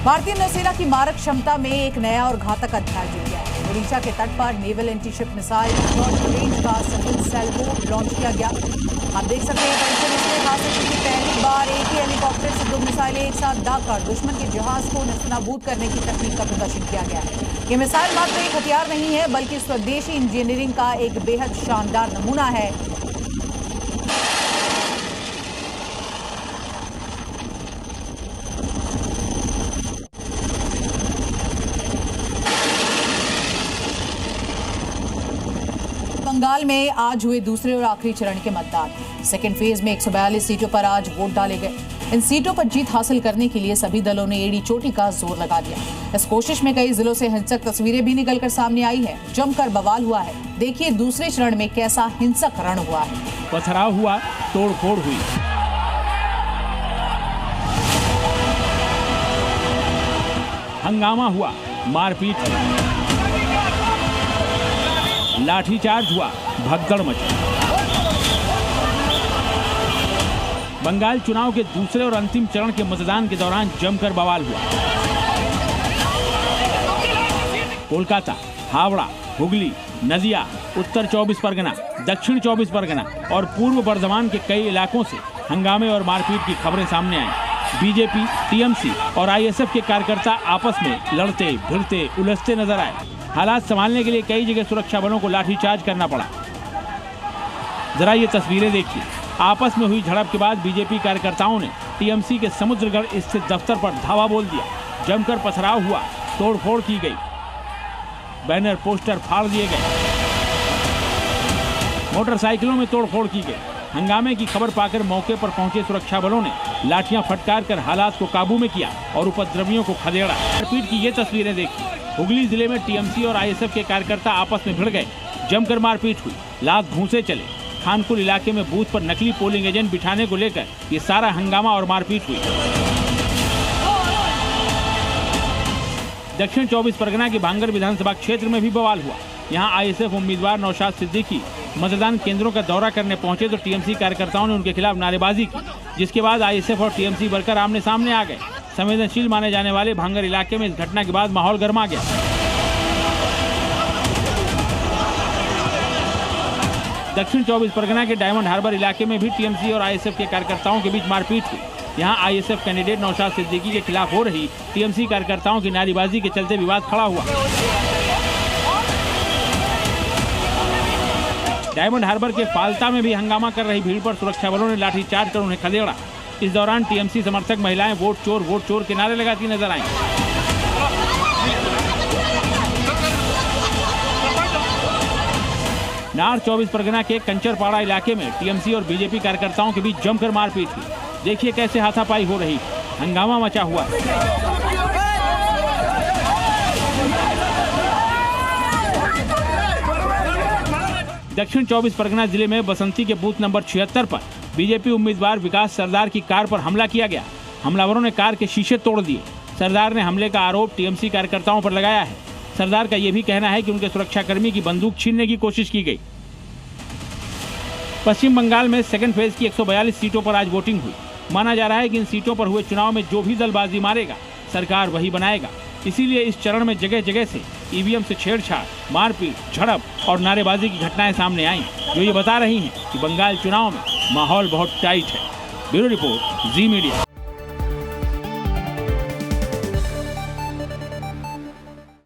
भारतीय नौसेना की मारक क्षमता में एक नया और घातक अध्याय जुड़ गया है। ओडिशा के तट पर naval antiship missile short range का सफल सैल्वो लॉन्च किया गया। आप देख सकते हैं परीक्षण इसलिए खास है क्योंकि पहली बार एक ही हेलीकॉप्टर से 2 मिसाइलें एक साथ दागकर दुश्मन के जहाज को नेस्तनाबूद करने की तकनीक का प्रदर्शन किया गया है। ये मिसाइल मात्र एक हथियार नहीं है बल्कि स्वदेशी इंजीनियरिंग का एक बेहद शानदार नमूना है। बंगाल में आज हुए दूसरे और आखिरी चरण के मतदान। सेकेंड फेज में 142 सीटों पर आज वोट डाले गए। इन सीटों पर जीत हासिल करने के लिए सभी दलों ने एड़ी चोटी का जोर लगा दिया। इस कोशिश में कई जिलों से हिंसक तस्वीरें भी निकलकर सामने आई है। जमकर बवाल हुआ है। देखिए दूसरे चरण में कैसा हिंसक रण हुआ है। पथराव हुआ, तोड़फोड़ हुई। हंगामा हुआ, मारपीट हुई, लाठीचार्ज हुआ, भगदड़ मची। बंगाल चुनाव के दूसरे और अंतिम चरण के मतदान के दौरान जमकर बवाल हुआ। कोलकाता, हावड़ा, हुगली, नदिया, उत्तर 24 परगना, दक्षिण 24 परगना और पूर्व बर्धमान के कई इलाकों से हंगामे और मारपीट की खबरें सामने आई। बीजेपी, टीएमसी और आईएसएफ के कार्यकर्ता आपस में लड़ते, भिड़ते, उलझते नजर आए। हालात संभालने के लिए कई जगह सुरक्षा बलों को लाठीचार्ज करना पड़ा। जरा ये तस्वीरें देखिए। आपस में हुई झड़प के बाद बीजेपी कार्यकर्ताओं ने टीएमसी के समुद्रगढ़ स्थित दफ्तर पर धावा बोल दिया। जमकर पथराव हुआ, तोड़फोड़ की गई, बैनर पोस्टर फाड़ दिए गए, मोटरसाइकिलों में तोड़फोड़ की गई। हंगामे की खबर पाकर मौके पर पहुंचे सुरक्षा बलों ने लाठियां फटकार कर हालात को काबू में किया और उपद्रवियों को खदेड़ा। मारपीट की ये तस्वीरें देखिए। हुगली जिले में टीएमसी और आईएसएफ के कार्यकर्ता आपस में भिड़ गए। जमकर मारपीट हुई, लात घूंसे चले। खानपुर इलाके में बूथ पर नकली पोलिंग एजेंट बिठाने को लेकर ये सारा हंगामा और मारपीट हुई। दक्षिण 24 परगना के भांगर विधानसभा क्षेत्र में भी बवाल हुआ। यहां आईएसएफ उम्मीदवार नौशाद सिद्दीकी मतदान केंद्रों का दौरा करने पहुंचे तो टीएमसी कार्यकर्ताओं ने उनके खिलाफ नारेबाजी की, जिसके बाद आईएसएफ और टीएमसी वर्कर आमने सामने आ गए। संवेदनशील माने जाने वाले भांगर इलाके में इस घटना के बाद माहौल गर्मा गया। दक्षिण 24 परगना के डायमंड हार्बर इलाके में भी टीएमसी और आईएसएफ के कार्यकर्ताओं के बीच मारपीट हुई। यहां आईएसएफ कैंडिडेट नौशाद सिद्दीकी के खिलाफ हो रही टीएमसी कार्यकर्ताओं की नारेबाजी के चलते विवाद खड़ा हुआ। डायमंड हार्बर के फालता में भी हंगामा कर रही भीड़ पर सुरक्षा बलों ने लाठीचार्ज कर उन्हें खदेड़ा। इस दौरान टीएमसी समर्थक महिलाएं वोट चोर के नारे लगाती नजर आईं। नार 24 परगना के कंचरपाड़ा इलाके में टीएमसी और बीजेपी कार्यकर्ताओं के बीच जमकर मारपीट हुई। देखिए कैसे हाथापाई हो रही, हंगामा मचा हुआ। दक्षिण 24 परगना जिले में बसंती के बूथ नंबर 76 पर बीजेपी उम्मीदवार विकास सरदार की कार पर हमला किया गया। हमलावरों ने कार के शीशे तोड़ दिए। सरदार ने हमले का आरोप टीएमसी कार्यकर्ताओं पर लगाया है। सरदार का यह भी कहना है कि उनके सुरक्षाकर्मी की बंदूक छीनने की कोशिश की गई। पश्चिम बंगाल में सेकेंड फेज की 142 सीटों पर आज वोटिंग हुई। माना जा रहा है कि इन सीटों पर हुए चुनाव में जो भी दल बाजी मारेगा सरकार वही बनाएगा। इसीलिए इस चरण में जगह जगह से ईवीएम से छेड़छाड़, मारपीट, झड़प और नारेबाजी की घटनाएं सामने आई, जो ये बता रही हैं कि बंगाल चुनाव में माहौल बहुत टाइट है। ब्यूरो रिपोर्ट, जी मीडिया।